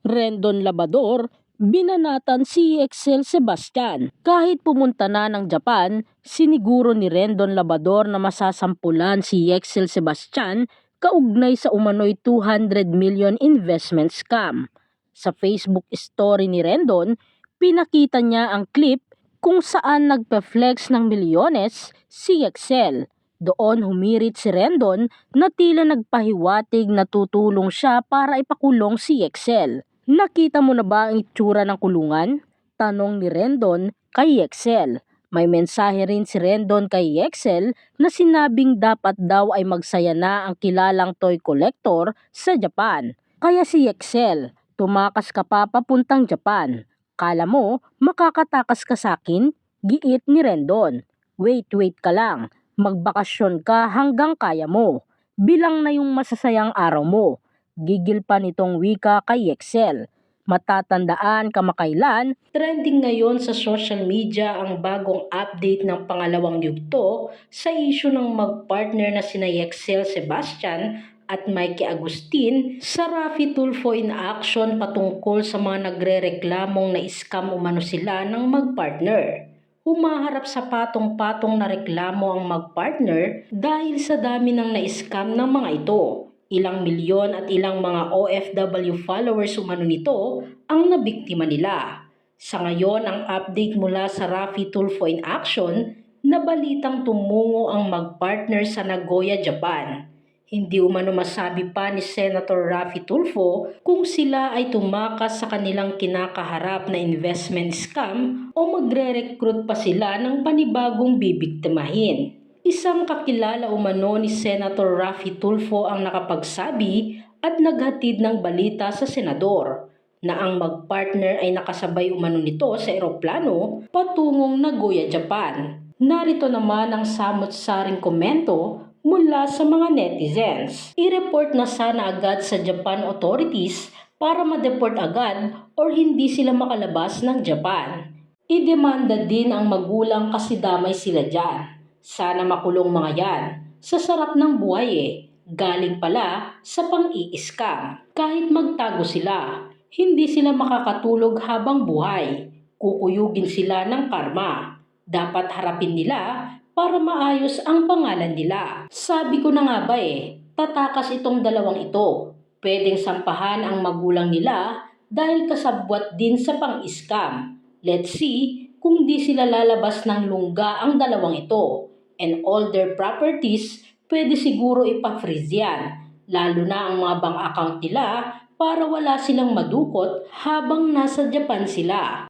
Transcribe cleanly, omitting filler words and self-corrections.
Rendon Labrador, binanatan si Excel Sebastian. Kahit pumunta na ng Japan, siniguro ni Rendon Labrador na masasampulan si Excel Sebastian kaugnay sa umano'y 200 million investment scam. Sa Facebook story ni Rendon, pinakita niya ang clip kung saan nagpa-flex ng milyones si Excel. Doon humirit si Rendon na tila nagpahiwatig na tutulong siya para ipakulong si Excel. Nakita mo na ba ang itsura ng kulungan? Tanong ni Rendon kay Excel. May mensahe rin si Rendon kay Excel na sinabing dapat daw ay magsaya na ang kilalang toy collector sa Japan. Kaya si Excel, tumakas ka pa papuntang Japan. Kala mo makakatakas ka sa akin? Giit ni Rendon. Wait ka lang. Magbakasyon ka hanggang kaya mo. Bilang na yung masasayang araw mo. Gigil pa nitong wika kay Excel. Matatandaan kamakailan, trending ngayon sa social media ang bagong update ng pangalawang yugto sa issue ng magpartner na sina Excel Sebastian at Mikey Agustin sa Raffy Tulfo in action patungkol sa mga nagrereklamong na scam umano sila ng magpartner. Humaharap sa patong-patong na reklamo ang magpartner dahil sa dami ng na-scam ng mga ito. Ilang milyon at ilang mga OFW followers umano nito ang nabiktima nila. Sa ngayon, ang update mula sa Raffy Tulfo in action na balitang tumungo ang magpartner sa Nagoya, Japan. Hindi umano masabi pa ni Senator Raffy Tulfo kung sila ay tumakas sa kanilang kinakaharap na investment scam o magre-recruit pa sila ng panibagong bibiktimahin. Isang kakilala umano ni Senator Raffy Tulfo ang nakapagsabi at naghatid ng balita sa senador na ang magpartner ay nakasabay umano nito sa eroplano patungong Nagoya, Japan. Narito naman ang samot-saring komento mula sa mga netizens. I-report na sana agad sa Japan authorities para ma-deport agad or hindi sila makalabas ng Japan. Idemanda din ang magulang kasi damay sila dyan. Sana makulong mga yan. Sa sarap ng buhay galing pala sa pang-i-scam. Kahit magtago sila, hindi sila makakatulog habang buhay. Kukuyugin sila ng karma. Dapat harapin nila para maayos ang pangalan nila. Sabi ko na nga ba tatakas itong dalawang ito. Pwedeng sampahan ang magulang nila dahil kasabwat din sa pang-scam. Let's see kung di sila lalabas ng lungga ang dalawang ito. And all their properties, pwede siguro ipa-freeze yan. Lalo na ang mga bank account nila para wala silang madukot habang nasa Japan sila.